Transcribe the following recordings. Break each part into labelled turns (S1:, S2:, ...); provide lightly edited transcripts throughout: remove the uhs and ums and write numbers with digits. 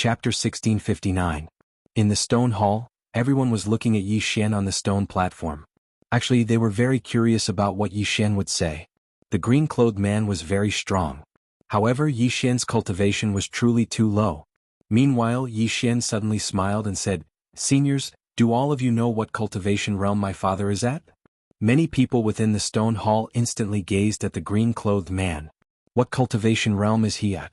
S1: Chapter 1659. In the stone hall, everyone was looking at Yi Xian on the stone platform. Actually, they were very curious about what Yi Xian would say. The green-clothed man was very strong. However, Yi Xian's cultivation was truly too low. Meanwhile, Yi Xian suddenly smiled and said, "Seniors, do all of you know what cultivation realm my father is at?" Many people within the stone hall instantly gazed at the green-clothed man. What cultivation realm is he at?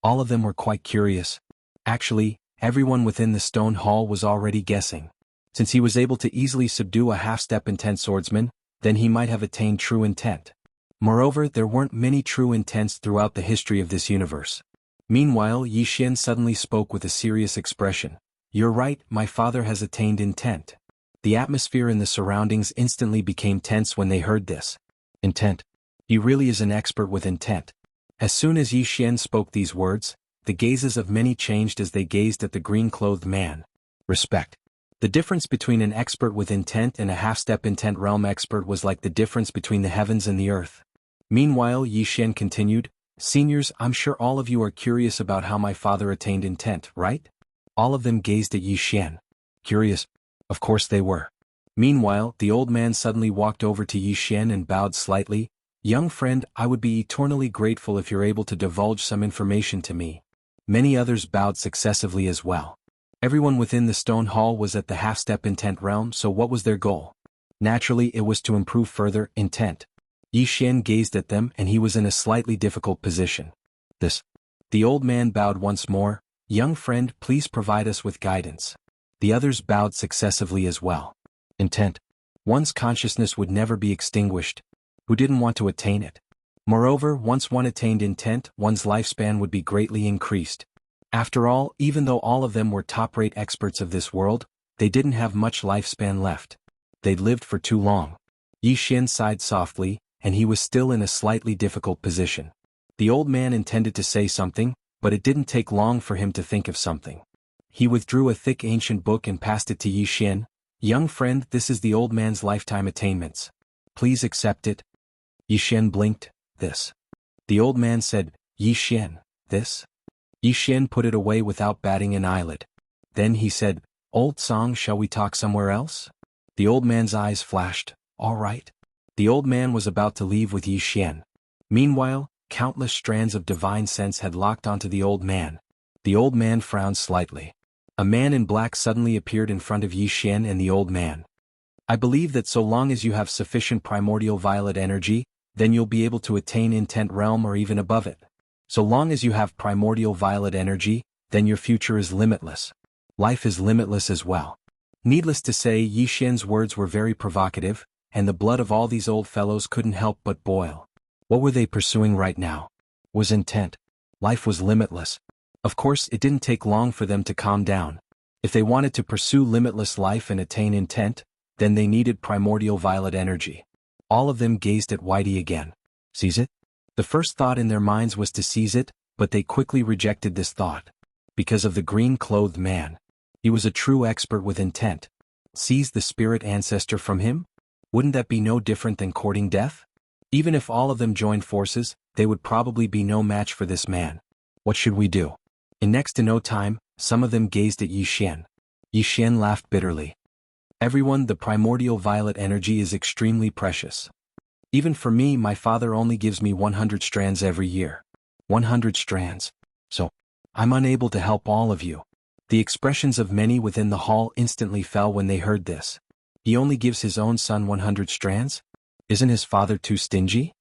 S1: All of them were quite curious. Actually, everyone within the stone hall was already guessing. Since he was able to easily subdue a half-step intent swordsman, then he might have attained true intent. Moreover, there weren't many true intents throughout the history of this universe. Meanwhile, Yi Xian suddenly spoke with a serious expression. "You're right, my father has attained intent." The atmosphere in the surroundings instantly became tense when they heard this. Intent. He really is an expert with intent. As soon as Yi Xian spoke these words, the gazes of many changed as they gazed at the green-clothed man. Respect. The difference between an expert with intent and a half-step intent realm expert was like the difference between the heavens and the earth. Meanwhile, Yi Xian continued, "Seniors, I'm sure all of you are curious about how my father attained intent, right?" All of them gazed at Yi Xian. Curious? Of course they were. Meanwhile, the old man suddenly walked over to Yi Xian and bowed slightly. "Young friend, I would be eternally grateful if you're able to divulge some information to me." Many others bowed successively as well. Everyone within the stone hall was at the half-step intent realm, so what was their goal? Naturally, it was to improve further intent. Yi Xian gazed at them and he was in a slightly difficult position. The old man bowed once more. "Young friend, please provide us with guidance." The others bowed successively as well. Intent. One's consciousness would never be extinguished. Who didn't want to attain it? Moreover, once one attained intent, one's lifespan would be greatly increased. After all, even though all of them were top-rate experts of this world, they didn't have much lifespan left. They'd lived for too long. Yi Xian sighed softly, and he was still in a slightly difficult position. The old man intended to say something, but it didn't take long for him to think of something. He withdrew a thick ancient book and passed it to Yi Xian. "Young friend, this is the old man's lifetime attainments. Please accept it." Yi Xian blinked. "This." The old man said, "Yi Xian, this?" Yi Xian put it away without batting an eyelid. Then he said, "Old song, shall we talk somewhere else?" The old man's eyes flashed. "All right." The old man was about to leave with Yi Xian. Meanwhile, countless strands of divine sense had locked onto the old man. The old man frowned slightly. A man in black suddenly appeared in front of Yi Xian and the old man. "I believe that so long as you have sufficient primordial violet energy, then you'll be able to attain intent realm or even above it. So long as you have primordial violet energy, then your future is limitless. Life is limitless as well." Needless to say, Yi Xian's words were very provocative, and the blood of all these old fellows couldn't help but boil. What were they pursuing right now? Was intent. Life was limitless. Of course, it didn't take long for them to calm down. If they wanted to pursue limitless life and attain intent, then they needed primordial violet energy. All of them gazed at Whitey again. Seize it? The first thought in their minds was to seize it, but they quickly rejected this thought. Because of the green-clothed man. He was a true expert with intent. Seize the spirit ancestor from him? Wouldn't that be no different than courting death? Even if all of them joined forces, they would probably be no match for this man. What should we do? In next to no time, some of them gazed at Yi Xian. Yi Xian laughed bitterly. "Everyone, the primordial violet energy is extremely precious. Even for me, my father only gives me 100 strands every year. 100 strands. So, I'm unable to help all of you." The expressions of many within the hall instantly fell when they heard this. He only gives his own son 100 strands? Isn't his father too stingy?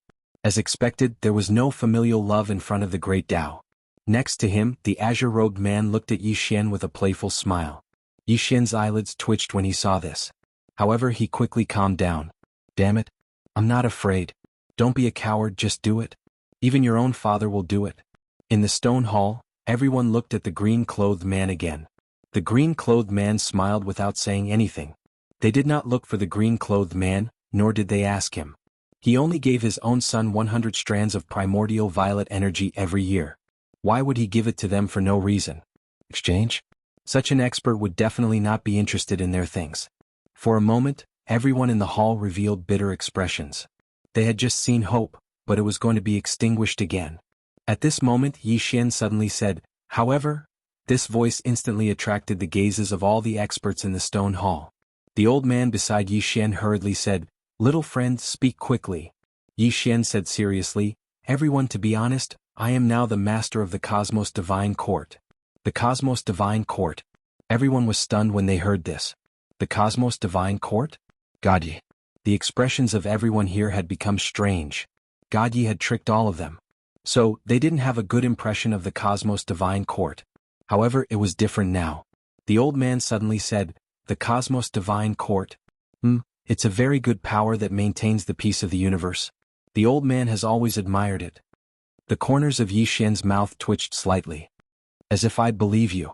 S1: As expected, there was no familial love in front of the great Tao. Next to him, the azure-robed man looked at Yi Xian with a playful smile. Yi Xian's eyelids twitched when he saw this. However, he quickly calmed down. "Damn it. I'm not afraid. Don't be a coward, just do it. Even your own father will do it." In the stone hall, everyone looked at the green-clothed man again. The green-clothed man smiled without saying anything. They did not look for the green-clothed man, nor did they ask him. He only gave his own son 100 strands of primordial violet energy every year. Why would he give it to them for no reason? Exchange? Such an expert would definitely not be interested in their things. For a moment, everyone in the hall revealed bitter expressions. They had just seen hope, but it was going to be extinguished again. At this moment, Yi Xian suddenly said, "However, This voice instantly attracted the gazes of all the experts in the stone hall. The old man beside Yi Xian hurriedly said, "Little friend, speak quickly." Yi Xian said seriously, "Everyone, to be honest, I am now the master of the Cosmos Divine Court." The Cosmos Divine Court. Everyone was stunned when they heard this. The Cosmos Divine Court? God Yi. The expressions of everyone here had become strange. God Yi had tricked all of them. So, they didn't have a good impression of the Cosmos Divine Court. However, it was different now. The old man suddenly said, "The Cosmos Divine Court? It's a very good power that maintains the peace of the universe. The old man has always admired it." The corners of Yi Xian's mouth twitched slightly. "As if I'd believe you."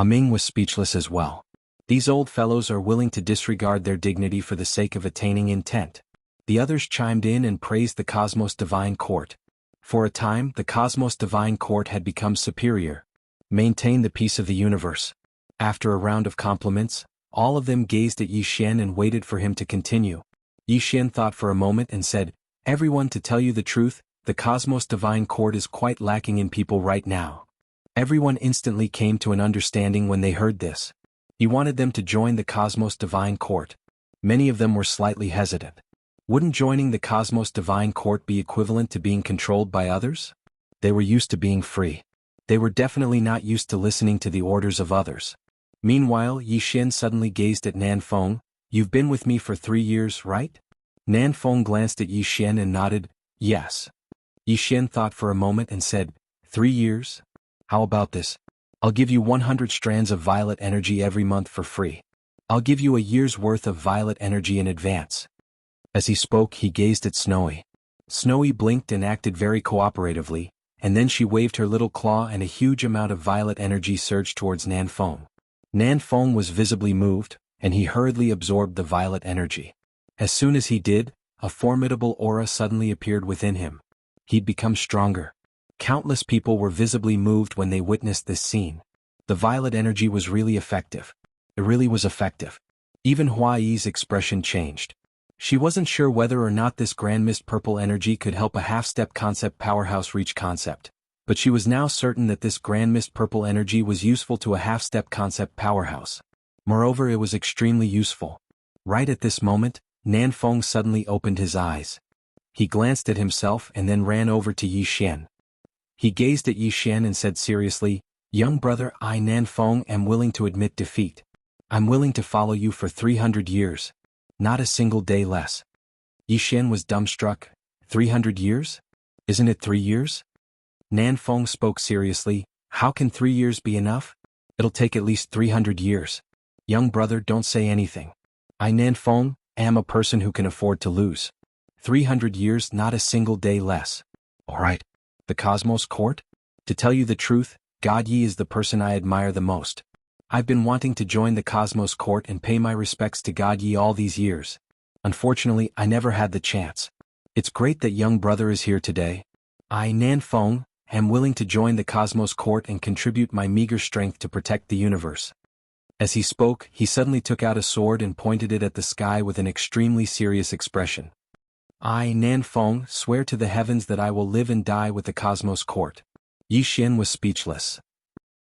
S1: Ming was speechless as well. These old fellows are willing to disregard their dignity for the sake of attaining intent. The others chimed in and praised the Cosmos Divine Court. For a time, the Cosmos Divine Court had become superior. Maintain the peace of the universe. After a round of compliments, all of them gazed at Yi Xian and waited for him to continue. Yi Xian thought for a moment and said, "Everyone, to tell you the truth, the Cosmos Divine Court is quite lacking in people right now." Everyone instantly came to an understanding when they heard this. He wanted them to join the Cosmos Divine Court. Many of them were slightly hesitant. Wouldn't joining the Cosmos Divine Court be equivalent to being controlled by others? They were used to being free. They were definitely not used to listening to the orders of others. Meanwhile, Yi Xian suddenly gazed at Nan Feng. "You've been with me for 3 years, right?" Nan Feng glanced at Yi Xian and nodded, "Yes." Yi Xian thought for a moment and said, "3 years? How about this? I'll give you 100 strands of violet energy every month for free. I'll give you a year's worth of violet energy in advance." As he spoke, he gazed at Snowy. Snowy blinked and acted very cooperatively, and then she waved her little claw and a huge amount of violet energy surged towards Nan Feng. Nan Feng was visibly moved, and he hurriedly absorbed the violet energy. As soon as he did, a formidable aura suddenly appeared within him. He'd become stronger. Countless people were visibly moved when they witnessed this scene. The violet energy was really effective. It really was effective. Even Hua Yi's expression changed. She wasn't sure whether or not this Grand Mist Purple energy could help a half-step concept powerhouse reach concept, but she was now certain that this Grand Mist Purple energy was useful to a half-step concept powerhouse. Moreover, it was extremely useful. Right at this moment, Nan Feng suddenly opened his eyes. He glanced at himself and then ran over to Yi Xian. He gazed at Yi Xian and said seriously, "Young brother, I Nan Feng am willing to admit defeat. I'm willing to follow you for 300 years. Not a single day less." Yi Xian was dumbstruck. 300 years? Isn't it 3 years? Nan Feng spoke seriously, "How can 3 years be enough? It'll take at least 300 years. Young brother, don't say anything. I Nan Feng am a person who can afford to lose. 300 years, not a single day less. Alright. The Cosmos Court? To tell you the truth, God Yi is the person I admire the most. I've been wanting to join the Cosmos Court and pay my respects to God Yi all these years. Unfortunately, I never had the chance. It's great that young brother is here today. I Nan Feng am willing to join the Cosmos Court and contribute my meager strength to protect the universe." As he spoke, he suddenly took out a sword and pointed it at the sky with an extremely serious expression. "I Nan Feng swear to the heavens that I will live and die with the Cosmos Court." Yi Xian was speechless.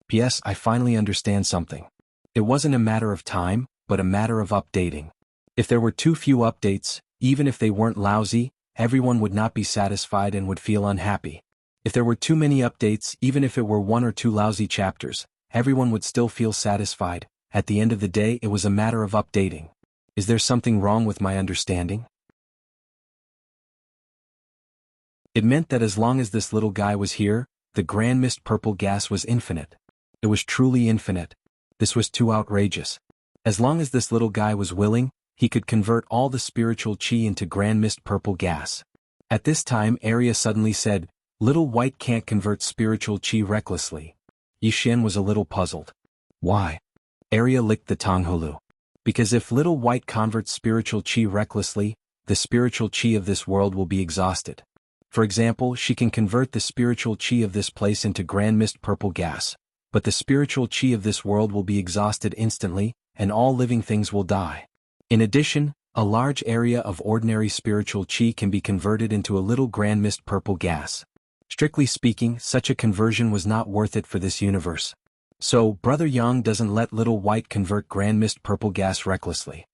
S1: "P.S. I finally understand something. It wasn't a matter of time, but a matter of updating. If there were too few updates, even if they weren't lousy, everyone would not be satisfied and would feel unhappy. If there were too many updates, even if it were 1 or 2 lousy chapters, everyone would still feel satisfied. At the end of the day, it was a matter of updating. Is there something wrong with my understanding?" It meant that as long as this little guy was here, the Grand Mist Purple gas was infinite. It was truly infinite. This was too outrageous. As long as this little guy was willing, he could convert all the spiritual chi into Grand Mist Purple gas. At this time, Arya suddenly said, "Little White can't convert spiritual chi recklessly." Yi Xian was a little puzzled. "Why?" Arya licked the Tonghulu. "Because if Little White converts spiritual chi recklessly, the spiritual chi of this world will be exhausted. For example, she can convert the spiritual chi of this place into Grand Mist Purple gas, but the spiritual chi of this world will be exhausted instantly, and all living things will die. In addition, a large area of ordinary spiritual chi can be converted into a little Grand Mist Purple gas. Strictly speaking, such a conversion was not worth it for this universe. So, Brother Yang doesn't let Little White convert Grand Mist purple gas recklessly.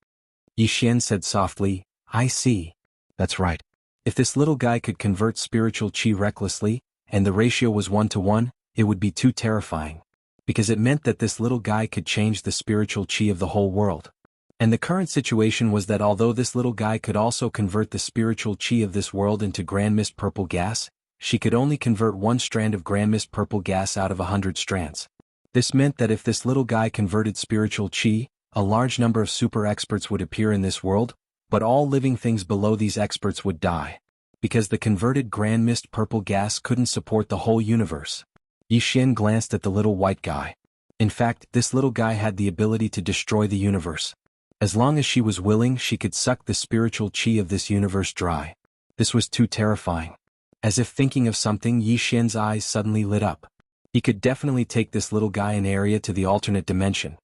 S1: Yi Xian said softly, I see. That's right. If this little guy could convert spiritual qi recklessly, and the ratio was 1-to-1, it would be too terrifying. Because it meant that this little guy could change the spiritual qi of the whole world. And the current situation was that although this little guy could also convert the spiritual qi of this world into Grand Mist purple gas, she could only convert one strand of Grand Mist purple gas out of 100 strands. This meant that if this little guy converted spiritual qi, a large number of super experts would appear in this world, but all living things below these experts would die. Because the converted Grand Mist purple gas couldn't support the whole universe. Yi Xian glanced at the little white guy. In fact, this little guy had the ability to destroy the universe. As long as she was willing, she could suck the spiritual qi of this universe dry. This was too terrifying. As if thinking of something, Yi Xian's eyes suddenly lit up. He could definitely take this little guy an area to the alternate dimension.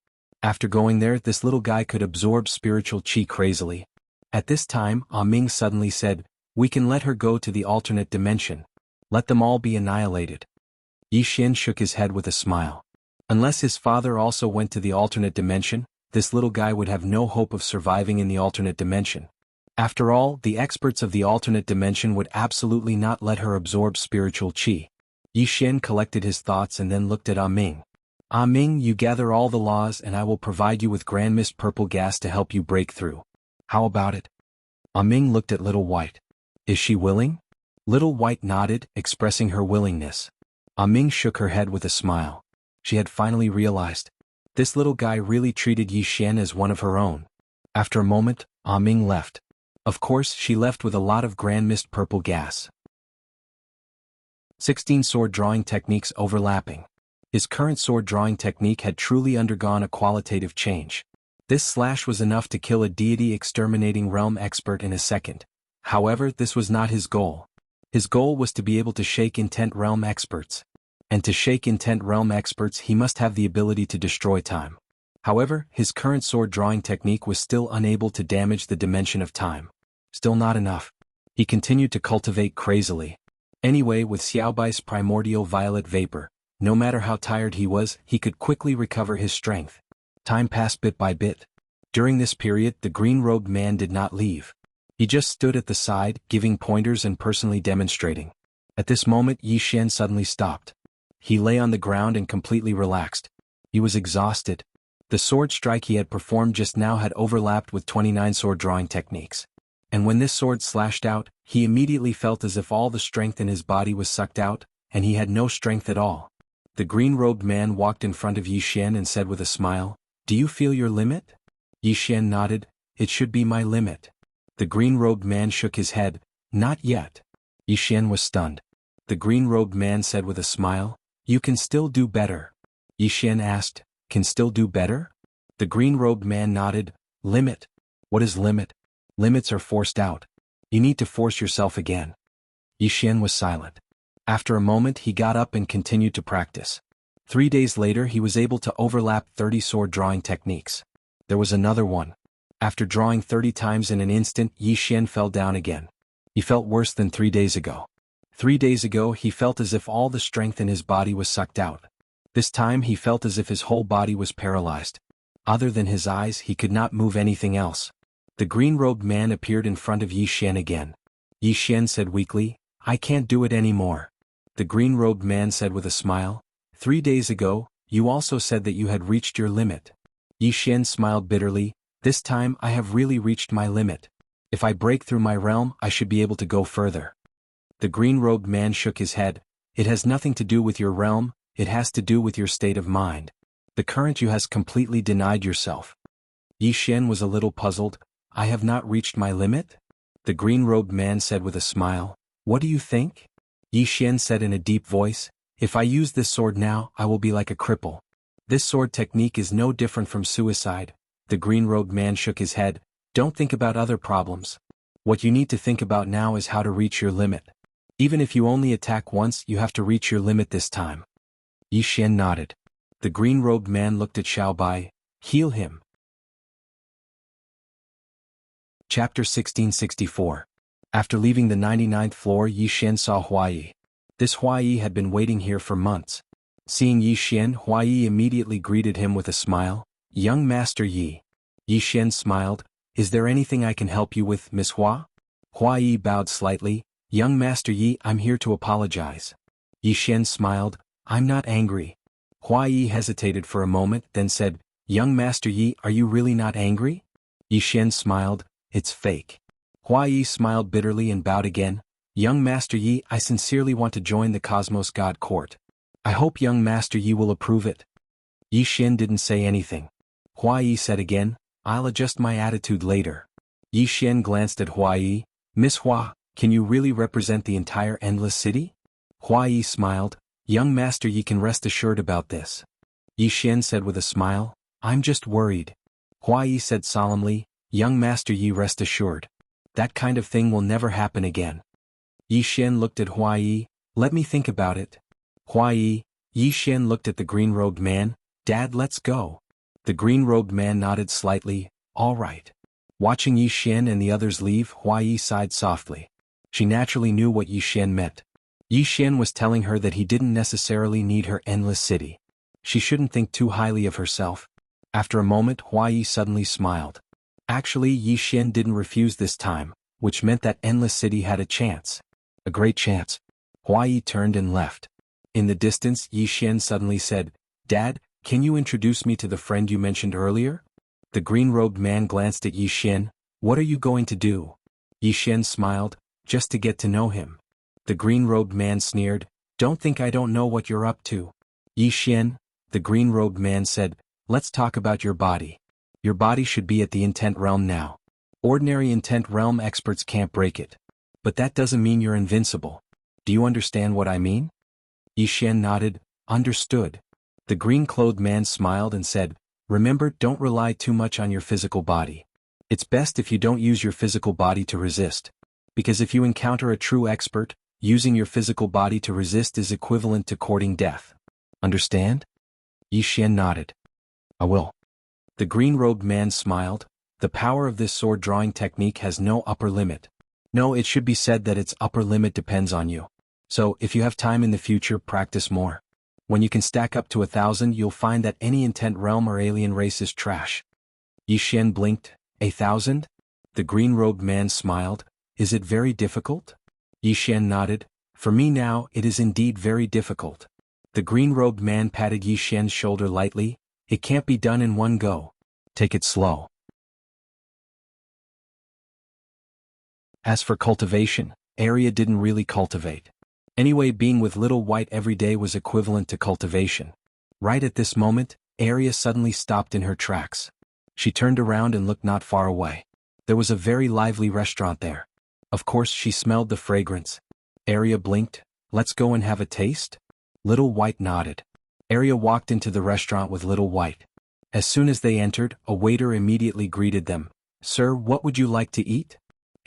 S1: After going there, this little guy could absorb spiritual qi crazily. At this time, Ming suddenly said, we can let her go to the alternate dimension. Let them all be annihilated. Yi Xian shook his head with a smile. Unless his father also went to the alternate dimension, this little guy would have no hope of surviving in the alternate dimension. After all, the experts of the alternate dimension would absolutely not let her absorb spiritual qi. Yi Xian collected his thoughts and then looked at Ming. Ming, you gather all the laws and I will provide you with Grand Mist purple gas to help you break through. How about it? Ming looked at Little White. Is she willing? Little White nodded, expressing her willingness. Ming shook her head with a smile. She had finally realized. This little guy really treated Yi Xian as one of her own. After a moment, Ming left. Of course, she left with a lot of Grand Mist purple gas. 16 sword drawing techniques overlapping. His current sword drawing technique had truly undergone a qualitative change. This slash was enough to kill a deity exterminating realm expert in a second. However, this was not his goal. His goal was to be able to shake intent realm experts. And to shake intent realm experts, he must have the ability to destroy time. However, his current sword drawing technique was still unable to damage the dimension of time. Still not enough. He continued to cultivate crazily. Anyway, with Xiaobai's primordial violet vapor, no matter how tired he was, he could quickly recover his strength. Time passed bit by bit. During this period, the green-robed man did not leave. He just stood at the side, giving pointers and personally demonstrating. At this moment, Yi Xian suddenly stopped. He lay on the ground and completely relaxed. He was exhausted. The sword strike he had performed just now had overlapped with 29 sword drawing techniques. And when this sword slashed out, he immediately felt as if all the strength in his body was sucked out, and he had no strength at all. The green-robed man walked in front of Yi Xian and said with a smile, "Do you feel your limit?" Yi Xian nodded. "It should be my limit." The green-robed man shook his head. "Not yet." Yi Xian was stunned. The green-robed man said with a smile, "You can still do better." Yi Xian asked, "Can still do better?" The green-robed man nodded. "Limit. What is limit?" "Limits are forced out. You need to force yourself again." Yi Xian was silent. After a moment he got up and continued to practice. 3 days later he was able to overlap 30 sword drawing techniques. There was another one. After drawing 30 times in an instant, Yi Xian fell down again. He felt worse than 3 days ago. 3 days ago he felt as if all the strength in his body was sucked out. This time he felt as if his whole body was paralyzed. Other than his eyes, he could not move anything else. The green-robed man appeared in front of Yi Xian again. Yi Xian said weakly, "I can't do it anymore." The green-robed man said with a smile, 3 days ago, you also said that you had reached your limit." Yi Xian smiled bitterly, "This time I have really reached my limit. If I break through my realm, I should be able to go further." The green-robed man shook his head. "It has nothing to do with your realm, it has to do with your state of mind. The current you has completely denied yourself." Yi Xian was a little puzzled. "I have not reached my limit?" The green-robed man said with a smile. "What do you think?" Yi Xian said in a deep voice, "If I use this sword now, I will be like a cripple. This sword technique is no different from suicide." The green-robed man shook his head. "Don't think about other problems. What you need to think about now is how to reach your limit. Even if you only attack once, you have to reach your limit this time." Yi Xian nodded. The green-robed man looked at Xiaobai. "Heal him." Chapter 1664. After leaving the 99th floor, Yi Xian saw Huayi. This Huayi had been waiting here for months. Seeing Yi Xian, Hua Yi immediately greeted him with a smile. "Young Master Yi." Yi Xian smiled. "Is there anything I can help you with, Miss Hua?" Hua Yi bowed slightly. "Young Master Yi, I'm here to apologize." Yi Xian smiled. "I'm not angry." Hua Yi hesitated for a moment, then said, "Young Master Yi, are you really not angry?" Yi Xian smiled. "It's fake." Hua Yi smiled bitterly and bowed again. "Young Master Yi, I sincerely want to join the Cosmos God Court. I hope young Master Yi will approve it." Yi Xian didn't say anything. Hua Yi said again, "I'll adjust my attitude later." Yi Xian glanced at Hua Yi. "Miss Hua, can you really represent the entire Endless City?" Hua Yi smiled. "Young Master Yi can rest assured about this." Yi Xian said with a smile, "I'm just worried." Hua Yi said solemnly, "Young Master Yi, rest assured. That kind of thing will never happen again." Yi Xian looked at Hua Yi. "Let me think about it." Hua Yi. Yi Xian looked at the green-robed man. "Dad, let's go." The green-robed man nodded slightly. "All right." Watching Yi Xian and the others leave, Hua Yi sighed softly. She naturally knew what Yi Xian meant. Yi Xian was telling her that he didn't necessarily need her endless city. She shouldn't think too highly of herself. After a moment, Hua Yi suddenly smiled. Actually, Yi Xian didn't refuse this time, which meant that endless city had a chance. A great chance. Hua Yi turned and left. In the distance, Yi Xian suddenly said, "Dad, can you introduce me to the friend you mentioned earlier?" The green-robed man glanced at Yi Xian. "What are you going to do?" Yi Xian smiled. "Just to get to know him." The green-robed man sneered. "Don't think I don't know what you're up to." "Yi Xian," the green-robed man said, "let's talk about your body. Your body should be at the intent realm now. Ordinary intent realm experts can't break it. But that doesn't mean you're invincible. Do you understand what I mean?" Yi Xian nodded. "Understood." The green-clothed man smiled and said, "Remember, don't rely too much on your physical body. It's best if you don't use your physical body to resist. Because if you encounter a true expert, using your physical body to resist is equivalent to courting death. Understand?" Yi Xian nodded. "I will." The green-robed man smiled. "The power of this sword-drawing technique has no upper limit. No, it should be said that its upper limit depends on you. So, if you have time in the future, practice more. When you can stack up to 1,000, you'll find that any intent realm or alien race is trash." Yi Xian blinked. 1,000? The green-robed man smiled. "Is it very difficult?" Yi Xian nodded. "For me now, it is indeed very difficult." The green-robed man patted Yi Xian's shoulder lightly. "It can't be done in one go. Take it slow." As for cultivation, Arya didn't really cultivate. Anyway, being with Little White every day was equivalent to cultivation. Right at this moment, Arya suddenly stopped in her tracks. She turned around and looked not far away. There was a very lively restaurant there. Of course, she smelled the fragrance. Arya blinked. "Let's go and have a taste?" Little White nodded. Arya walked into the restaurant with Little White. As soon as they entered, a waiter immediately greeted them. "Sir, what would you like to eat?"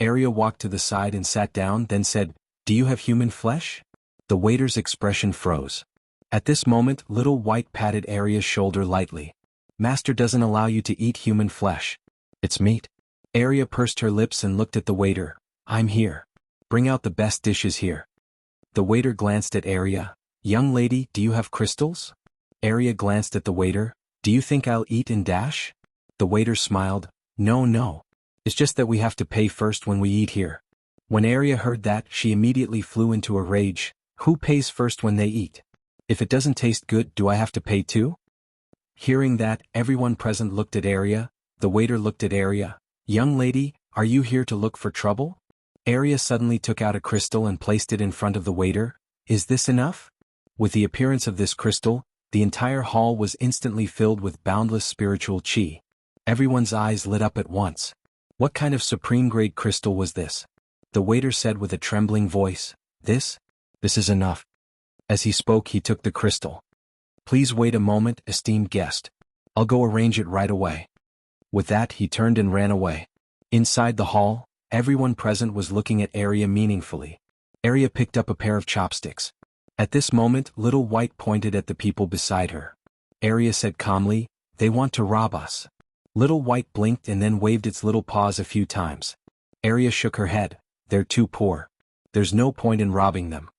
S1: Arya walked to the side and sat down, then said, "Do you have human flesh?" The waiter's expression froze. At this moment, Little White patted Arya's shoulder lightly. "Master doesn't allow you to eat human flesh. It's meat." Arya pursed her lips and looked at the waiter. "I'm here. Bring out the best dishes here." The waiter glanced at Arya. "Young lady, do you have crystals?" Arya glanced at the waiter. "Do you think I'll eat and dash?" The waiter smiled. "No, no. It's just that we have to pay first when we eat here." When Arya heard that, she immediately flew into a rage. Who pays first when they eat? If it doesn't taste good, do I have to pay too? Hearing that, everyone present looked at Arya. The waiter looked at Arya. "Young lady, are you here to look for trouble?" Arya suddenly took out a crystal and placed it in front of the waiter. "Is this enough?" With the appearance of this crystal, the entire hall was instantly filled with boundless spiritual chi. Everyone's eyes lit up at once. What kind of supreme-grade crystal was this? The waiter said with a trembling voice, This is enough." As he spoke, he took the crystal. "Please wait a moment, esteemed guest. I'll go arrange it right away." With that, he turned and ran away. Inside the hall, everyone present was looking at Arya meaningfully. Arya picked up a pair of chopsticks. At this moment, Little White pointed at the people beside her. Arya said calmly, "They want to rob us." Little White blinked and then waved its little paws a few times. Arya shook her head. "They're too poor. There's no point in robbing them."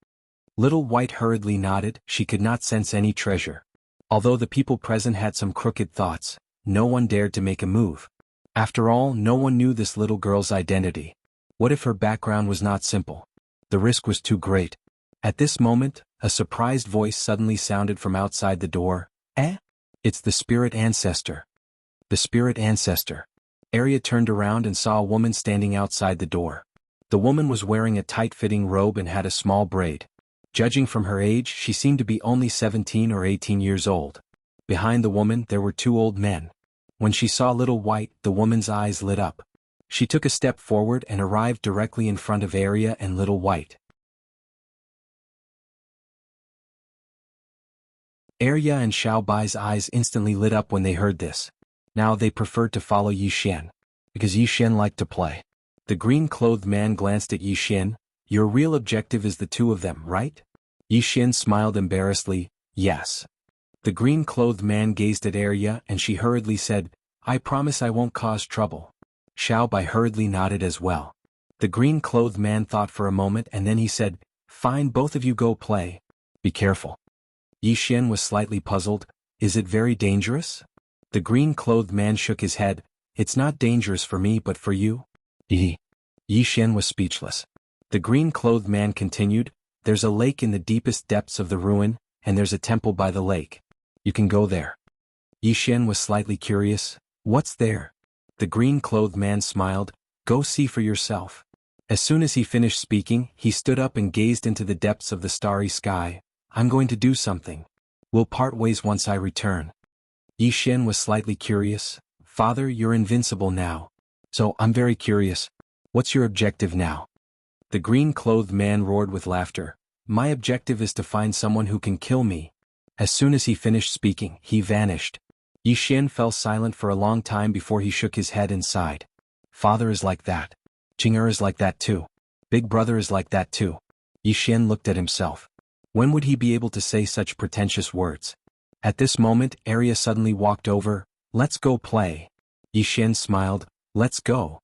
S1: Little White hurriedly nodded, she could not sense any treasure. Although the people present had some crooked thoughts, no one dared to make a move. After all, no one knew this little girl's identity. What if her background was not simple? The risk was too great. At this moment, a surprised voice suddenly sounded from outside the door. Eh? It's the spirit ancestor. The spirit ancestor. Arya turned around and saw a woman standing outside the door. The woman was wearing a tight-fitting robe and had a small braid. Judging from her age, she seemed to be only 17 or 18 years old. Behind the woman, there were two old men. When she saw Little White, the woman's eyes lit up. She took a step forward and arrived directly in front of Arya and Little White. Arya and Xiao Bai's eyes instantly lit up when they heard this. Now they preferred to follow Yi Xian, because Yi Xian liked to play. The green-clothed man glanced at Yi Xian. Your real objective is the two of them, right? Yi Xian smiled embarrassedly, yes. The green-clothed man gazed at Arya and she hurriedly said, I promise I won't cause trouble. Xiao Bai hurriedly nodded as well. The green-clothed man thought for a moment and then he said, fine, both of you go play. Be careful. Yi Xian was slightly puzzled. Is it very dangerous? The green-clothed man shook his head. It's not dangerous for me but for you. Yi Xian was speechless. The green-clothed man continued, there's a lake in the deepest depths of the ruin, and there's a temple by the lake. You can go there. Yi Xian was slightly curious. What's there? The green-clothed man smiled. Go see for yourself. As soon as he finished speaking, he stood up and gazed into the depths of the starry sky. I'm going to do something. We'll part ways once I return. Yi Xian was slightly curious. Father, you're invincible now. So, I'm very curious. What's your objective now? The green-clothed man roared with laughter. My objective is to find someone who can kill me. As soon as he finished speaking, he vanished. Yi Xian fell silent for a long time before he shook his head and sighed. Father is like that. Jing'er is like that too. Big brother is like that too. Yi Xian looked at himself. When would he be able to say such pretentious words? At this moment, Arya suddenly walked over. Let's go play. Yi Xian smiled. Let's go.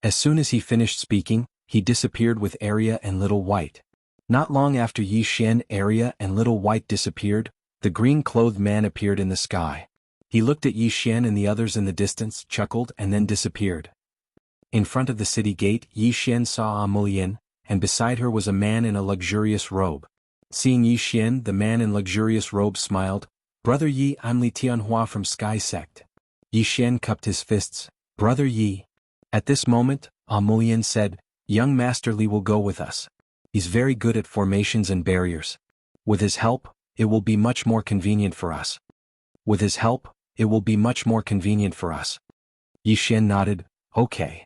S1: As soon as he finished speaking, he disappeared with Arya and Little White. Not long after Yi Xian, Arya and Little White disappeared, the green-clothed man appeared in the sky. He looked at Yi Xian and the others in the distance, chuckled and then disappeared. In front of the city gate, Yi Xian saw a mullion, and beside her was a man in a luxurious robe. Seeing Yi Xian, the man in luxurious robe smiled. Brother Yi, I'm Li Tianhua from Sky Sect. Yi Xian cupped his fists. Brother Yi. At this moment, a mullion said, Young Master Li will go with us. He's very good at formations and barriers. With his help, it will be much more convenient for us. With his help, it will be much more convenient for us. Yi Xian nodded. Okay.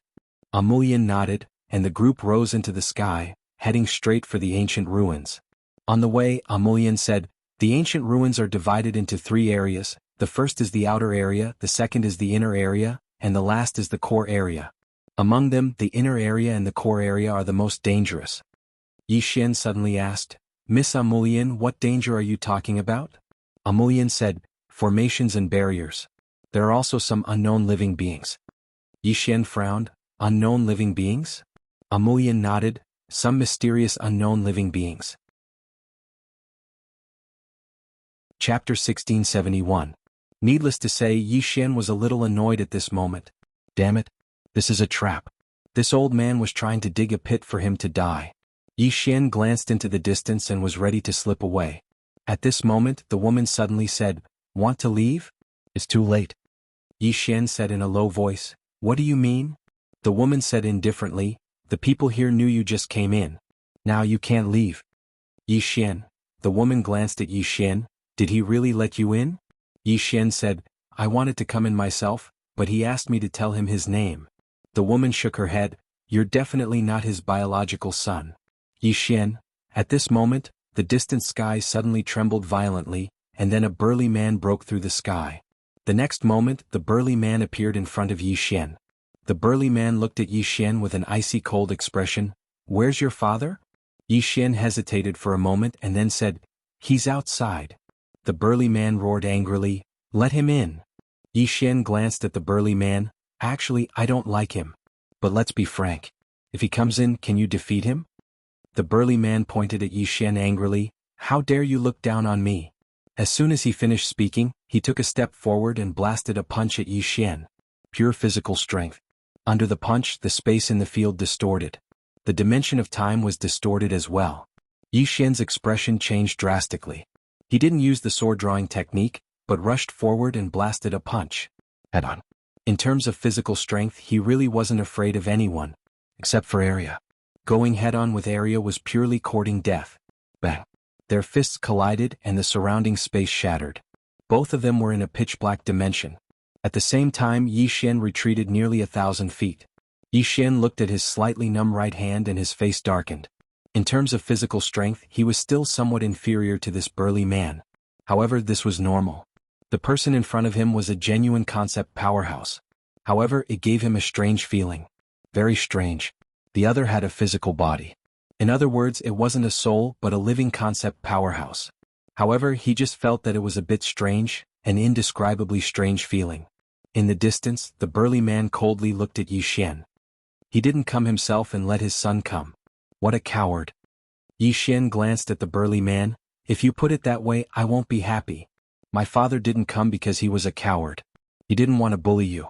S1: A mullion nodded, and the group rose into the sky, heading straight for the ancient ruins. On the way, a mullion said, The ancient ruins are divided into 3 areas. The first is the outer area, the second is the inner area, and the last is the core area. Among them, the inner area and the core area are the most dangerous. Yi Xian suddenly asked, Miss Amulian, what danger are you talking about? Amulian said, Formations and barriers. There are also some unknown living beings. Yi Xian frowned. Unknown living beings? Amulian nodded. Some mysterious unknown living beings. Chapter 1671. Needless to say, Yi Xian was a little annoyed at this moment. Damn it. This is a trap. This old man was trying to dig a pit for him to die. Yi Xian glanced into the distance and was ready to slip away. At this moment, the woman suddenly said, Want to leave? It's too late. Yi Xian said in a low voice, What do you mean? The woman said indifferently, The people here knew you just came in. Now you can't leave. Yi Xian. The woman glanced at Yi Xian. Did he really let you in? Yi Xian said, I wanted to come in myself, but he asked me to tell him his name. The woman shook her head. You're definitely not his biological son. Yi Xian. At this moment, the distant sky suddenly trembled violently, and then a burly man broke through the sky. The next moment, the burly man appeared in front of Yi Xian. The burly man looked at Yi Xian with an icy cold expression. Where's your father? Yi Xian hesitated for a moment and then said, He's outside. The burly man roared angrily, Let him in. Yi Xian glanced at the burly man. Actually, I don't like him. But let's be frank. If he comes in, can you defeat him? The burly man pointed at Yi Xian angrily. How dare you look down on me? As soon as he finished speaking, he took a step forward and blasted a punch at Yi Xian. Pure physical strength. Under the punch, the space in the field distorted. The dimension of time was distorted as well. Yi Xian's expression changed drastically. He didn't use the sword-drawing technique, but rushed forward and blasted a punch. Head-on. In terms of physical strength, he really wasn't afraid of anyone, except for Arya. Going head-on with Arya was purely courting death. Bang. Their fists collided and the surrounding space shattered. Both of them were in a pitch-black dimension. At the same time, Yi Xian retreated nearly 1,000 feet. Yi Xian looked at his slightly numb right hand and his face darkened. In terms of physical strength, he was still somewhat inferior to this burly man. However, this was normal. The person in front of him was a genuine concept powerhouse. However, it gave him a strange feeling. Very strange. The other had a physical body. In other words, it wasn't a soul but a living concept powerhouse. However, he just felt that it was a bit strange, an indescribably strange feeling. In the distance, the burly man coldly looked at Yi Xian. He didn't come himself and let his son come. What a coward. Yi Xian glanced at the burly man. If you put it that way, I won't be happy. My father didn't come because he was a coward. He didn't want to bully you.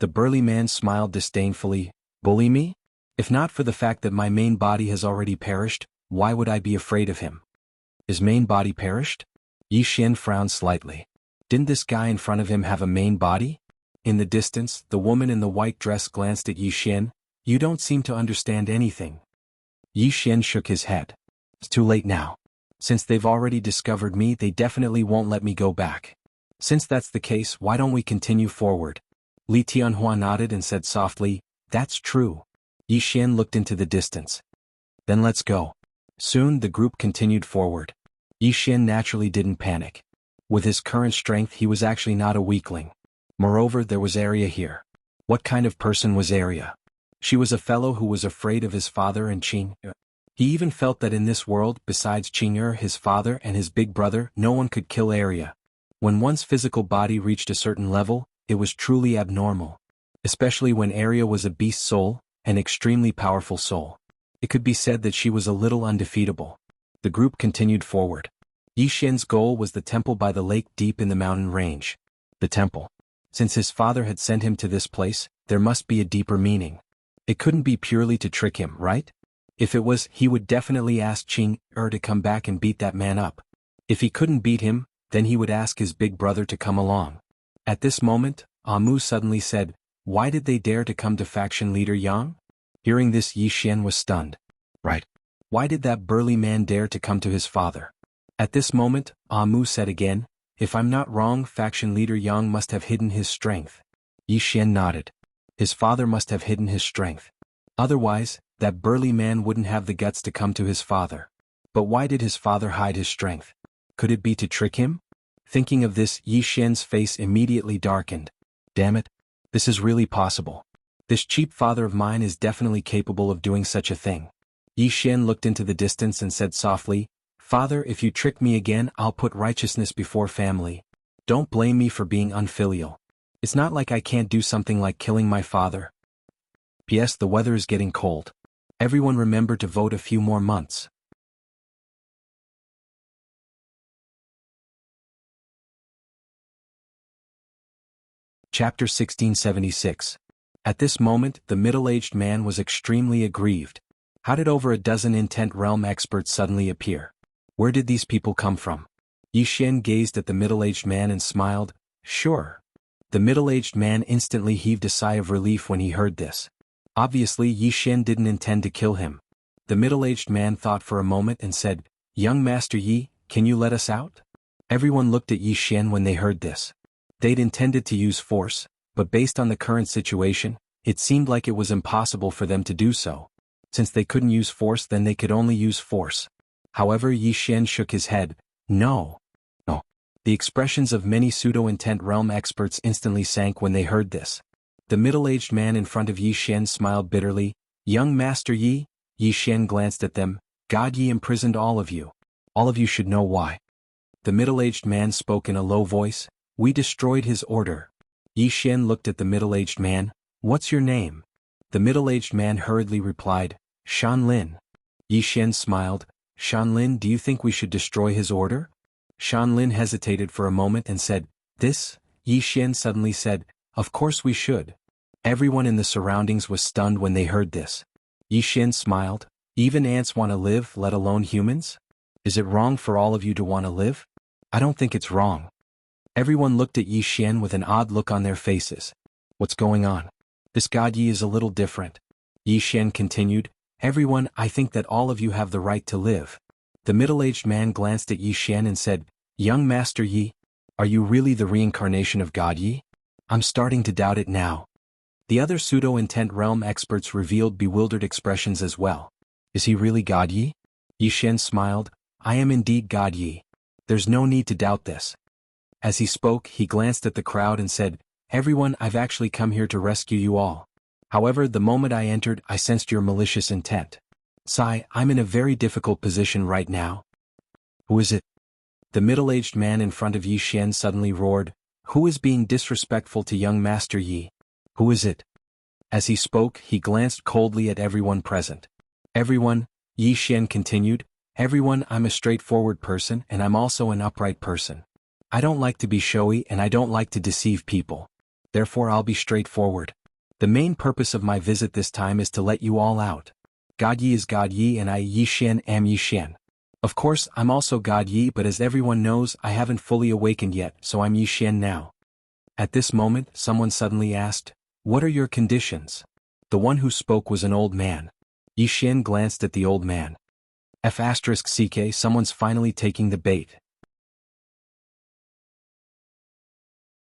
S1: The burly man smiled disdainfully. Bully me? If not for the fact that my main body has already perished, why would I be afraid of him? His main body perished? Yi Xian frowned slightly. Didn't this guy in front of him have a main body? In the distance, the woman in the white dress glanced at Yi Xian. You don't seem to understand anything. Yi Xian shook his head. It's too late now. Since they've already discovered me, they definitely won't let me go back. Since that's the case, why don't we continue forward? Li Tianhua nodded and said softly, That's true. Yi Xian looked into the distance. Then let's go. Soon the group continued forward. Yi Xian naturally didn't panic. With his current strength, he was actually not a weakling. Moreover, there was Arya here. What kind of person was Arya? She was a fellow who was afraid of his father and Qing. He even felt that in this world, besides Qing, his father and his big brother, no one could kill Arya. When one's physical body reached a certain level, it was truly abnormal. Especially when Arya was a beast soul, an extremely powerful soul. It could be said that she was a little undefeatable. The group continued forward. Yi Xian's goal was the temple by the lake deep in the mountain range. The temple. Since his father had sent him to this place, there must be a deeper meaning. It couldn't be purely to trick him, right? If it was, he would definitely ask Qing to come back and beat that man up. If he couldn't beat him, then he would ask his big brother to come along. At this moment, Amu suddenly said, Why did they dare to come to faction leader Yang? Hearing this, Yi Xian was stunned. Right. Why did that burly man dare to come to his father? At this moment, Amu said again, If I'm not wrong, faction leader Yang must have hidden his strength. Yi Xian nodded. His father must have hidden his strength. Otherwise, that burly man wouldn't have the guts to come to his father. But why did his father hide his strength? Could it be to trick him? Thinking of this, Yi Xian's face immediately darkened. Damn it. This is really possible. This cheap father of mine is definitely capable of doing such a thing. Yi Xian looked into the distance and said softly, Father, if you trick me again, I'll put righteousness before family. Don't blame me for being unfilial. It's not like I can't do something like killing my father. P.S. The weather is getting cold. Everyone remember to vote a few more months. Chapter 1676. At this moment, the middle-aged man was extremely aggrieved. How did over a dozen intent realm experts suddenly appear? Where did these people come from? Yi Xian gazed at the middle-aged man and smiled. Sure. The middle-aged man instantly heaved a sigh of relief when he heard this. Obviously, Yi Xian didn't intend to kill him. The middle-aged man thought for a moment and said, Young Master Yi, can you let us out? Everyone looked at Yi Xian when they heard this. They'd intended to use force, but based on the current situation, it seemed like it was impossible for them to do so. Since they couldn't use force, then they could only use force. However, Yi Xian shook his head. No. No. The expressions of many pseudo-intent realm experts instantly sank when they heard this. The middle-aged man in front of Yi Xian smiled bitterly. Young Master Yi? Yi Xian glanced at them. God, Yi imprisoned all of you. All of you should know why. The middle-aged man spoke in a low voice. We destroyed his order. Yi Xian looked at the middle-aged man. What's your name? The middle-aged man hurriedly replied. Shan Lin. Yi Xian smiled. Shanlin, do you think we should destroy his order? Shanlin hesitated for a moment and said, this? Yi Xian suddenly said, of course we should. Everyone in the surroundings was stunned when they heard this. Yi Xian smiled. Even ants want to live, let alone humans? Is it wrong for all of you to want to live? I don't think it's wrong. Everyone looked at Yi Xian with an odd look on their faces. What's going on? This God Yi is a little different. Yi Xian continued, everyone, I think that all of you have the right to live. The middle-aged man glanced at Yi Xian and said, young Master Yi, are you really the reincarnation of God Yi? I'm starting to doubt it now. The other pseudo-intent realm experts revealed bewildered expressions as well. Is he really God Yi? Yi Xian smiled, I am indeed God Yi. There's no need to doubt this. As he spoke, he glanced at the crowd and said, everyone, I've actually come here to rescue you all. However, the moment I entered, I sensed your malicious intent. Sai, I'm in a very difficult position right now. Who is it? The middle-aged man in front of Yi Xian suddenly roared, who is being disrespectful to young Master Yi? Who is it? As he spoke, he glanced coldly at everyone present. Everyone, Yi Xian continued, everyone, I'm a straightforward person and I'm also an upright person. I don't like to be showy and I don't like to deceive people. Therefore I'll be straightforward. The main purpose of my visit this time is to let you all out. God Yi is God Yi and I Yi Xian am Yi Xian. Of course, I'm also God Yi, but as everyone knows, I haven't fully awakened yet, so I'm Yi Xian now. At this moment, someone suddenly asked, what are your conditions? The one who spoke was an old man. Yi Xian glanced at the old man. F***ck, someone's finally taking the bait.